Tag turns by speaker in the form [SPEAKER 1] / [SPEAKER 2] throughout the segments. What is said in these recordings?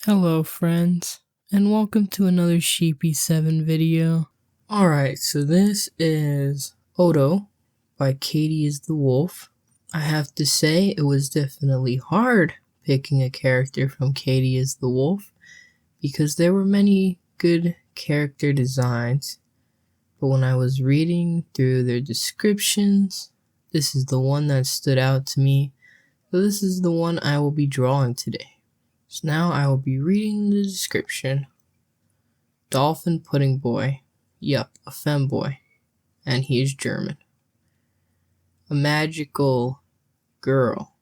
[SPEAKER 1] Hello friends, and welcome to another Sheepy 7 video. Alright, so this is Otto by Katieisthewolf. I have to say it was definitely hard picking a character from Katieisthewolf because there were many good character designs, but when I was reading through their descriptions, this is the one that stood out to me, so this is the one I will be drawing today. So now I will be reading the description. Dolphin Pudding Boy. Yup, a femboy. And he is German. A magical girl.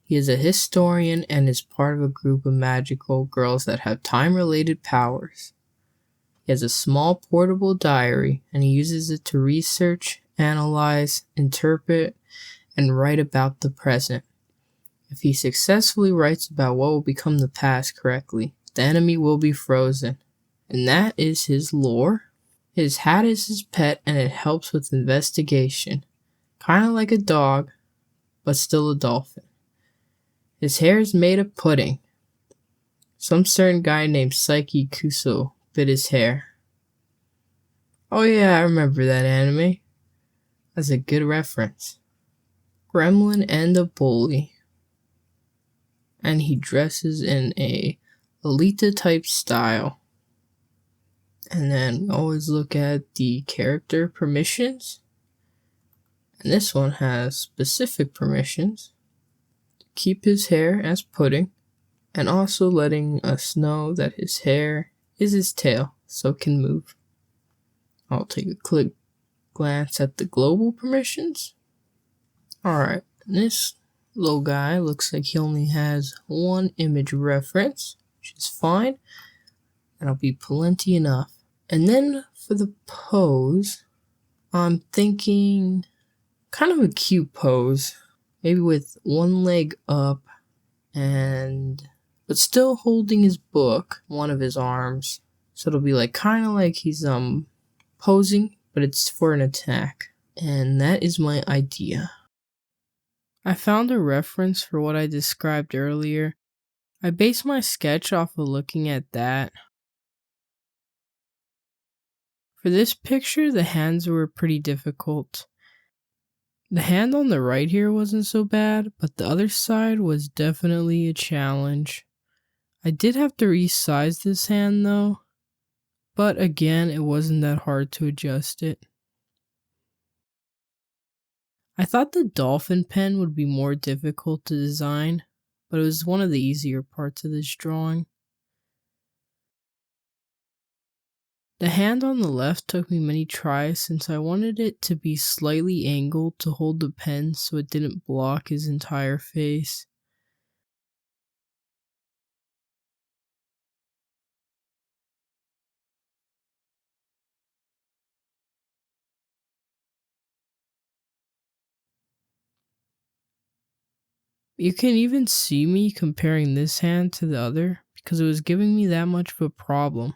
[SPEAKER 1] He is a historian and is part of a group of magical girls that have time-related powers. He has a small portable diary and he uses it to research, analyze, interpret, and write about the present. If he successfully writes about what will become the past correctly, the enemy will be frozen. And that is his lore. His hat is his pet and it helps with investigation. Kinda like a dog, but still a dolphin. His hair is made of pudding. Some certain guy named Psyche Kuso bit his hair. Oh yeah, I remember that anime. That's a good reference. Gremlin and a bully. And he dresses in a Alita type style. And then we always look at the character permissions. And this one has specific permissions to keep his hair as pudding, and also letting us know that his hair is his tail, so it can move. I'll take a quick glance at the global permissions. Alright, this little guy looks like he only has one image reference, which is fine. That'll be plenty enough. And then for the pose, I'm thinking kind of a cute pose. Maybe with one leg up but still holding his book, one of his arms. So it'll be like kind of like he's posing, but it's for an attack. And that is my idea. I found a reference for what I described earlier. I based my sketch off of looking at that. For this picture, the hands were pretty difficult. The hand on the right here wasn't so bad, but the other side was definitely a challenge. I did have to resize this hand though, but again, it wasn't that hard to adjust it. I thought the dolphin pen would be more difficult to design, but it was one of the easier parts of this drawing. The hand on the left took me many tries since I wanted it to be slightly angled to hold the pen so it didn't block his entire face. You can even see me comparing this hand to the other because it was giving me that much of a problem.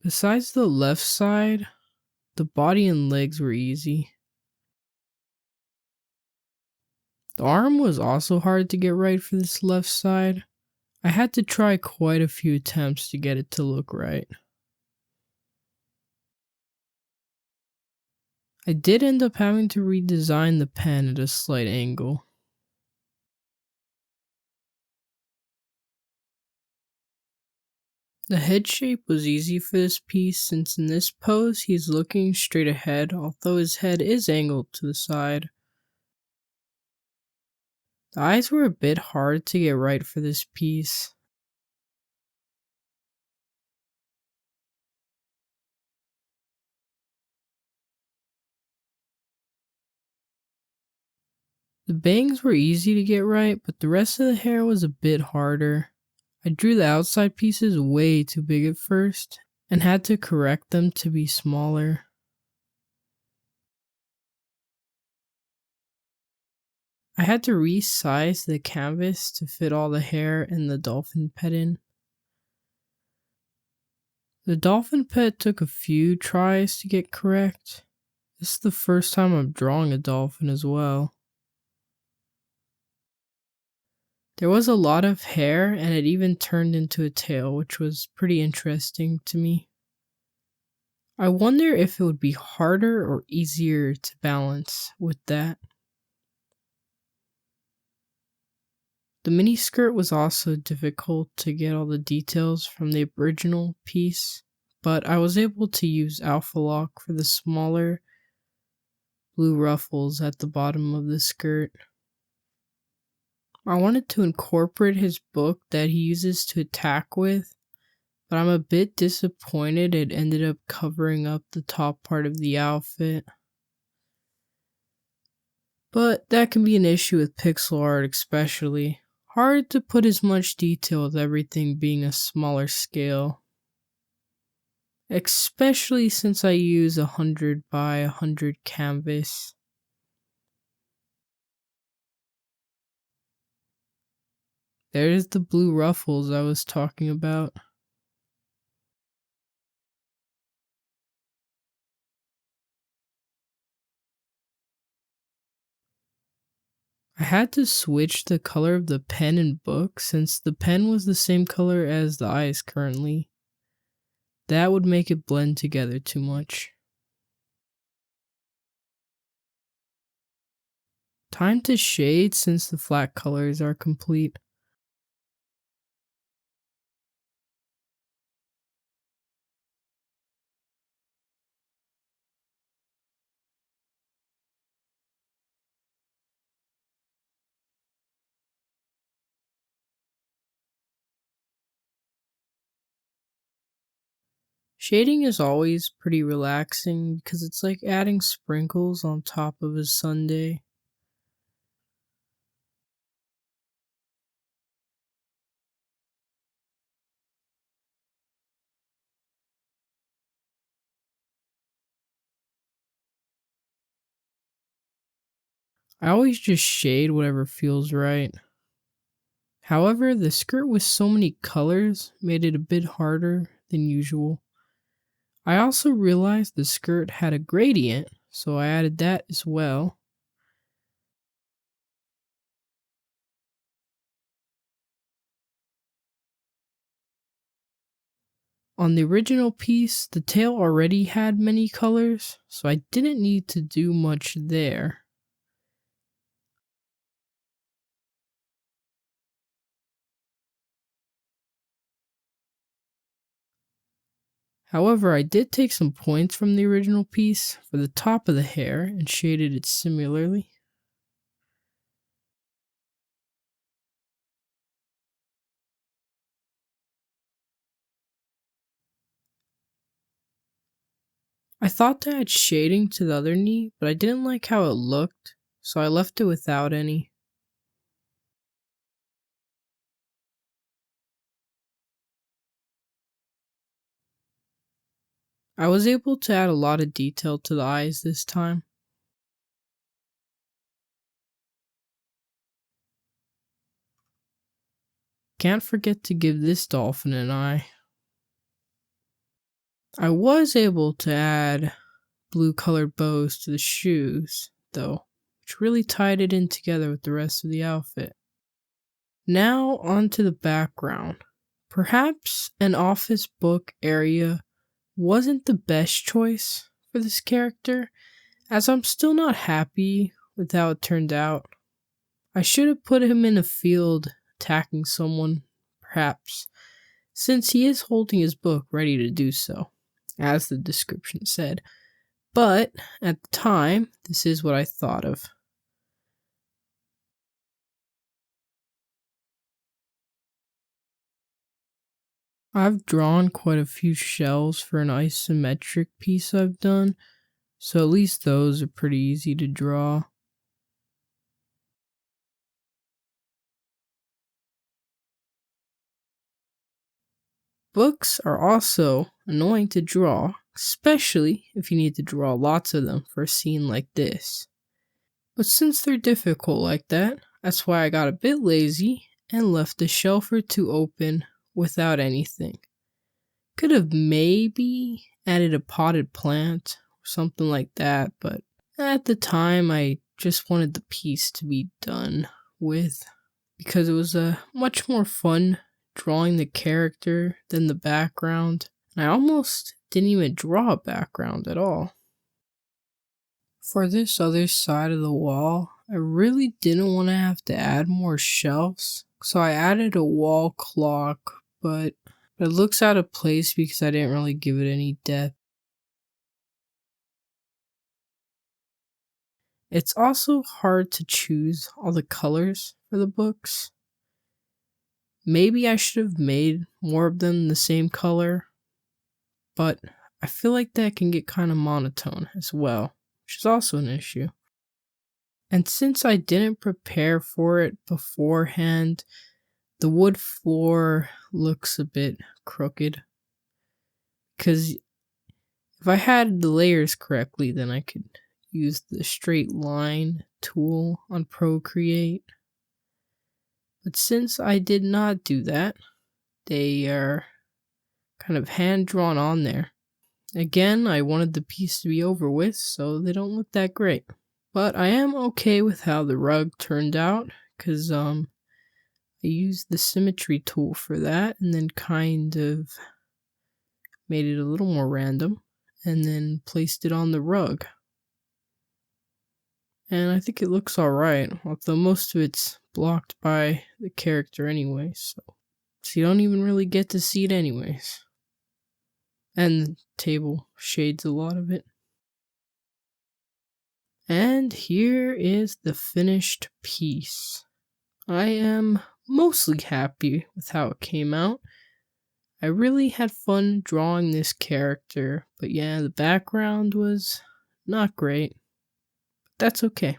[SPEAKER 1] Besides the left side, the body and legs were easy. The arm was also hard to get right for this left side. I had to try quite a few attempts to get it to look right. I did end up having to redesign the pen at a slight angle. The head shape was easy for this piece since in this pose he is looking straight ahead, although his head is angled to the side. The eyes were a bit hard to get right for this piece. The bangs were easy to get right, but the rest of the hair was a bit harder. I drew the outside pieces way too big at first, and had to correct them to be smaller. I had to resize the canvas to fit all the hair and the dolphin pet in. The dolphin pet took a few tries to get correct. This is the first time I'm drawing a dolphin as well. There was a lot of hair and it even turned into a tail, which was pretty interesting to me. I wonder if it would be harder or easier to balance with that. The mini skirt was also difficult to get all the details from the original piece, but I was able to use Alpha Lock for the smaller blue ruffles at the bottom of the skirt. I wanted to incorporate his book that he uses to attack with, but I'm a bit disappointed it ended up covering up the top part of the outfit. But that can be an issue with pixel art especially. Hard to put as much detail with everything being a smaller scale. Especially since I use 100 by 100 canvas. There's the blue ruffles I was talking about. I had to switch the color of the pen and book since the pen was the same color as the eyes currently. That would make it blend together too much. Time to shade since the flat colors are complete. Shading is always pretty relaxing because it's like adding sprinkles on top of a sundae. I always just shade whatever feels right. However, the skirt with so many colors made it a bit harder than usual. I also realized the skirt had a gradient, so I added that as well. On the original piece, the tail already had many colors, so I didn't need to do much there. However, I did take some points from the original piece for the top of the hair and shaded it similarly. I thought to add shading to the other knee, but I didn't like how it looked, so I left it without any. I was able to add a lot of detail to the eyes this time. Can't forget to give this dolphin an eye. I was able to add blue colored bows to the shoes, though, which really tied it in together with the rest of the outfit. Now onto the background. Perhaps an office book area wasn't the best choice for this character, as I'm still not happy with how it turned out. I should have put him in a field attacking someone, perhaps, since he is holding his book ready to do so, as the description said. But at the time, this is what I thought of. I've drawn quite a few shells for an isometric piece I've done, so at least those are pretty easy to draw. Books are also annoying to draw, especially if you need to draw lots of them for a scene like this. But since they're difficult like that, that's why I got a bit lazy and left the shelf or two open without anything. Could have maybe added a potted plant or something like that, but at the time I just wanted the piece to be done with because it was much more fun drawing the character than the background. And I almost didn't even draw a background at all. For this other side of the wall, I really didn't want to have to add more shelves, so I added a wall clock, but it looks out of place because I didn't really give it any depth. It's also hard to choose all the colors for the books. Maybe I should have made more of them the same color, but I feel like that can get kind of monotone as well, which is also an issue. And since I didn't prepare for it beforehand, the wood floor looks a bit crooked. Because if I had the layers correctly, then I could use the straight line tool on Procreate. But since I did not do that, they are kind of hand drawn on there. Again, I wanted the piece to be over with, so they don't look that great. But I am okay with how the rug turned out, because I used the symmetry tool for that, and then kind of made it a little more random, and then placed it on the rug. And I think it looks alright, although most of it's blocked by the character anyway, so you don't even really get to see it anyways. And the table shades a lot of it. And here is the finished piece. I am mostly happy with how it came out. I really had fun drawing this character, but yeah, the background was not great. But that's okay.